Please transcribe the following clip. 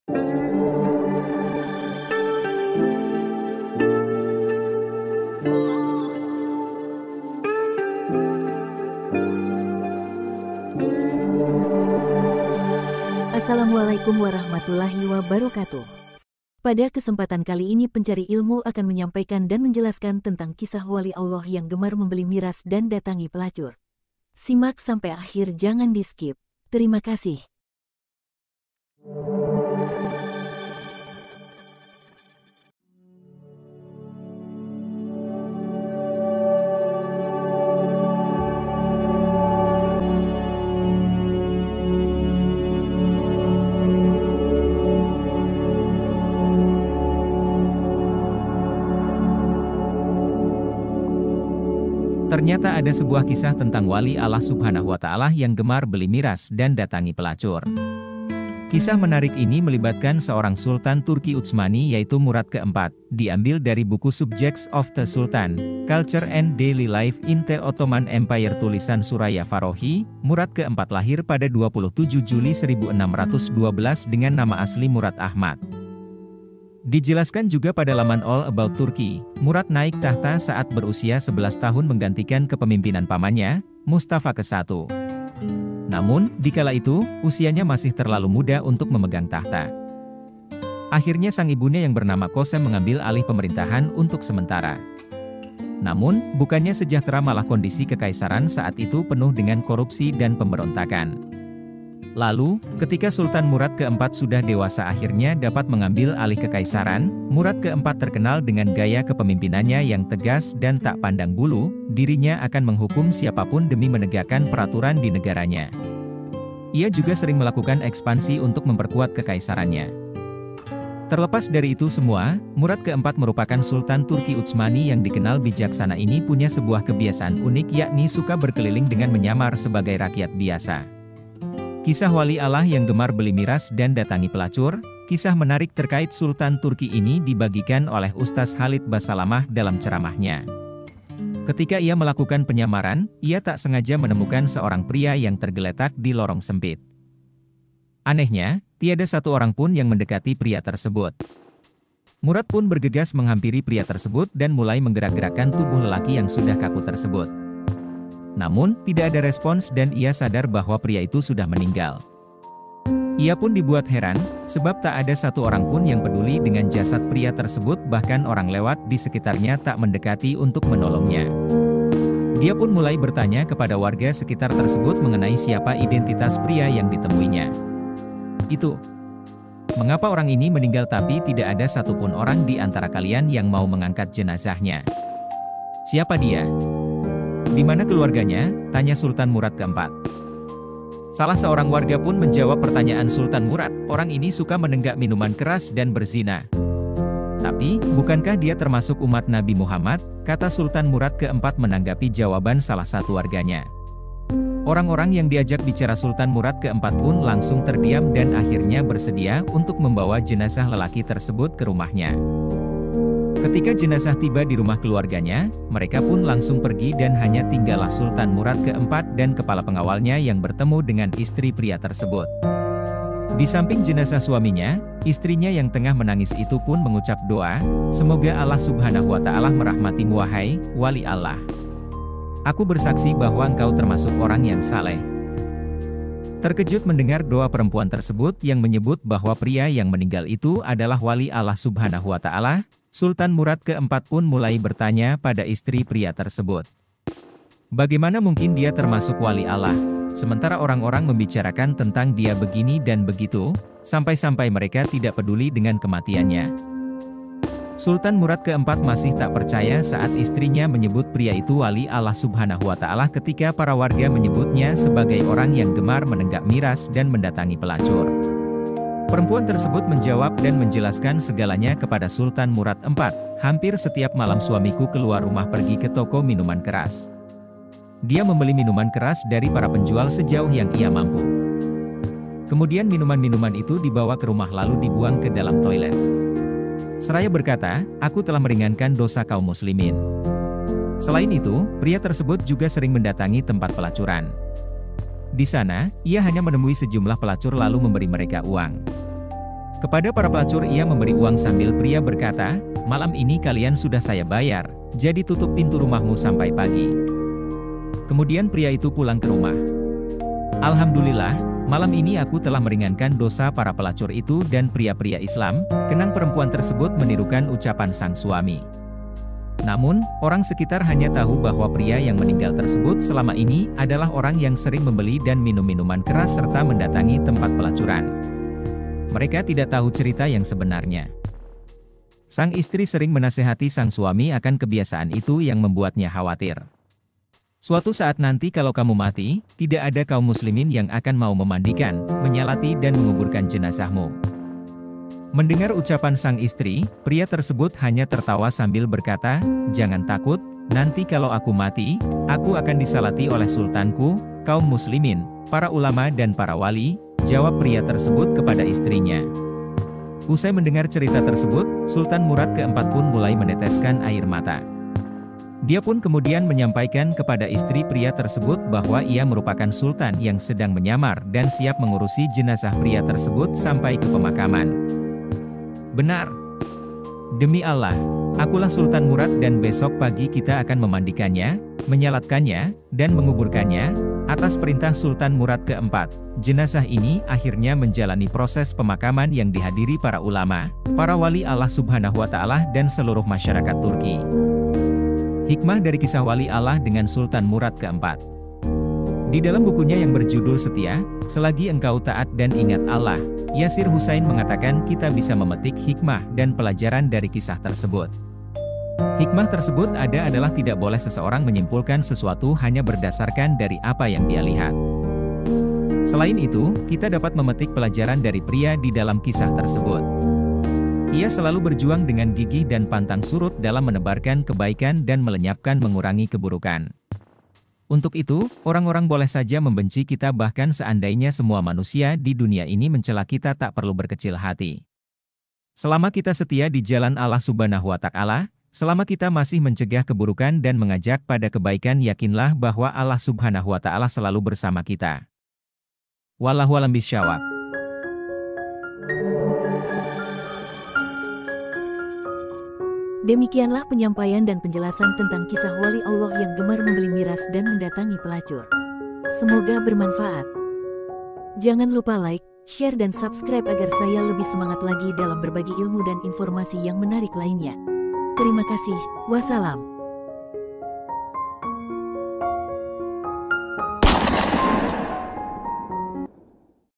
Assalamualaikum warahmatullahi wabarakatuh. Pada kesempatan kali ini pencari ilmu akan menyampaikan dan menjelaskan tentang kisah wali Allah yang gemar membeli miras dan datangi pelacur. Simak sampai akhir, jangan di-skip. Terima kasih. Ternyata ada sebuah kisah tentang wali Allah Subhanahu wa Ta'ala yang gemar beli miras dan datangi pelacur. Kisah menarik ini melibatkan seorang Sultan Turki Utsmani yaitu Murad keempat, diambil dari buku Subjects of the Sultan, Culture and Daily Life in the Ottoman Empire tulisan Suraya Farohi. Murad keempat lahir pada 27 Juli 1612 dengan nama asli Murad Ahmad. Dijelaskan juga pada laman All About Turkey, Murad naik tahta saat berusia 11 tahun menggantikan kepemimpinan pamannya, Mustafa ke-1. Namun, dikala itu, usianya masih terlalu muda untuk memegang tahta. Akhirnya sang ibunya yang bernama Kosem mengambil alih pemerintahan untuk sementara. Namun, bukannya sejahtera, malah kondisi kekaisaran saat itu penuh dengan korupsi dan pemberontakan. Lalu, ketika Sultan Murad keempat sudah dewasa akhirnya dapat mengambil alih kekaisaran, Murad keempat terkenal dengan gaya kepemimpinannya yang tegas dan tak pandang bulu, dirinya akan menghukum siapapun demi menegakkan peraturan di negaranya. Ia juga sering melakukan ekspansi untuk memperkuat kekaisarannya. Terlepas dari itu semua, Murad keempat merupakan Sultan Turki Utsmani yang dikenal bijaksana. Ini punya sebuah kebiasaan unik, yakni suka berkeliling dengan menyamar sebagai rakyat biasa. Kisah wali Allah yang gemar beli miras dan datangi pelacur. Kisah menarik terkait Sultan Turki ini dibagikan oleh Ustaz Khalid Basalamah dalam ceramahnya. Ketika ia melakukan penyamaran, ia tak sengaja menemukan seorang pria yang tergeletak di lorong sempit. Anehnya, tiada satu orang pun yang mendekati pria tersebut. Murad pun bergegas menghampiri pria tersebut dan mulai menggerak-gerakkan tubuh lelaki yang sudah kaku tersebut. Namun, tidak ada respons dan ia sadar bahwa pria itu sudah meninggal. Ia pun dibuat heran, sebab tak ada satu orang pun yang peduli dengan jasad pria tersebut, bahkan orang lewat di sekitarnya tak mendekati untuk menolongnya. Dia pun mulai bertanya kepada warga sekitar tersebut mengenai siapa identitas pria yang ditemuinya. Itu. Mengapa orang ini meninggal tapi tidak ada satupun orang di antara kalian yang mau mengangkat jenazahnya? Siapa dia? Di mana keluarganya? Tanya Sultan Murad keempat. Salah seorang warga pun menjawab pertanyaan Sultan Murad, orang ini suka menenggak minuman keras dan berzina. Tapi, bukankah dia termasuk umat Nabi Muhammad? Kata Sultan Murad keempat menanggapi jawaban salah satu warganya. Orang-orang yang diajak bicara Sultan Murad keempat pun langsung terdiam dan akhirnya bersedia untuk membawa jenazah lelaki tersebut ke rumahnya. Ketika jenazah tiba di rumah keluarganya, mereka pun langsung pergi dan hanya tinggallah Sultan Murad keempat dan kepala pengawalnya yang bertemu dengan istri pria tersebut. Di samping jenazah suaminya, istrinya yang tengah menangis itu pun mengucap doa, semoga Allah Subhanahu wa Ta'ala merahmatimu wahai wali Allah. Aku bersaksi bahwa engkau termasuk orang yang saleh. Terkejut mendengar doa perempuan tersebut yang menyebut bahwa pria yang meninggal itu adalah wali Allah Subhanahu wa Ta'ala, Sultan Murad keempat pun mulai bertanya pada istri pria tersebut. Bagaimana mungkin dia termasuk wali Allah, sementara orang-orang membicarakan tentang dia begini dan begitu, sampai-sampai mereka tidak peduli dengan kematiannya. Sultan Murad keempat masih tak percaya saat istrinya menyebut pria itu wali Allah Subhanahu wa Ta'ala ketika para warga menyebutnya sebagai orang yang gemar menenggak miras dan mendatangi pelacur. Perempuan tersebut menjawab dan menjelaskan segalanya kepada Sultan Murad IV. Hampir setiap malam suamiku keluar rumah pergi ke toko minuman keras. Dia membeli minuman keras dari para penjual sejauh yang ia mampu. Kemudian minuman-minuman itu dibawa ke rumah lalu dibuang ke dalam toilet. Seraya berkata, aku telah meringankan dosa kaum muslimin. Selain itu, pria tersebut juga sering mendatangi tempat pelacuran. Di sana, ia hanya menemui sejumlah pelacur lalu memberi mereka uang. Kepada para pelacur ia memberi uang sambil pria berkata, "Malam ini kalian sudah saya bayar, jadi tutup pintu rumahmu sampai pagi." Kemudian pria itu pulang ke rumah. "Alhamdulillah, malam ini aku telah meringankan dosa para pelacur itu," dan pria-pria Islam, kenang perempuan tersebut menirukan ucapan sang suami. Namun, orang sekitar hanya tahu bahwa pria yang meninggal tersebut selama ini adalah orang yang sering membeli dan minum minuman keras serta mendatangi tempat pelacuran. Mereka tidak tahu cerita yang sebenarnya. Sang istri sering menasehati sang suami akan kebiasaan itu yang membuatnya khawatir. "Suatu saat nanti kalau kamu mati, tidak ada kaum muslimin yang akan mau memandikan, menyalati dan menguburkan jenazahmu." Mendengar ucapan sang istri, pria tersebut hanya tertawa sambil berkata, "Jangan takut, nanti kalau aku mati, aku akan disalati oleh sultanku, kaum muslimin, para ulama dan para wali," jawab pria tersebut kepada istrinya. Usai mendengar cerita tersebut, Sultan Murad keempat pun mulai meneteskan air mata. Dia pun kemudian menyampaikan kepada istri pria tersebut bahwa ia merupakan sultan yang sedang menyamar dan siap mengurusi jenazah pria tersebut sampai ke pemakaman. "Benar. Demi Allah, akulah Sultan Murad dan besok pagi kita akan memandikannya, menyalatkannya, dan menguburkannya, atas perintah Sultan Murad keempat." Jenazah ini akhirnya menjalani proses pemakaman yang dihadiri para ulama, para wali Allah Subhanahu wa Ta'ala dan seluruh masyarakat Turki. Hikmah dari kisah wali Allah dengan Sultan Murad keempat. Di dalam bukunya yang berjudul Setia, Selagi Engkau Taat dan Ingat Allah, Yasir Hussain mengatakan kita bisa memetik hikmah dan pelajaran dari kisah tersebut. Hikmah tersebut adalah tidak boleh seseorang menyimpulkan sesuatu hanya berdasarkan dari apa yang dia lihat. Selain itu, kita dapat memetik pelajaran dari pria di dalam kisah tersebut. Ia selalu berjuang dengan gigih dan pantang surut dalam menebarkan kebaikan dan melenyapkan mengurangi keburukan. Untuk itu, orang-orang boleh saja membenci kita bahkan seandainya semua manusia di dunia ini mencela kita tak perlu berkecil hati. Selama kita setia di jalan Allah Subhanahu wa Ta'ala, selama kita masih mencegah keburukan dan mengajak pada kebaikan, yakinlah bahwa Allah Subhanahu wa Ta'ala selalu bersama kita. Wallahu a'lam bishawab. Demikianlah penyampaian dan penjelasan tentang kisah wali Allah yang gemar membeli miras dan mendatangi pelacur. Semoga bermanfaat. Jangan lupa like, share dan subscribe agar saya lebih semangat lagi dalam berbagi ilmu dan informasi yang menarik lainnya. Terima kasih. Wassalam.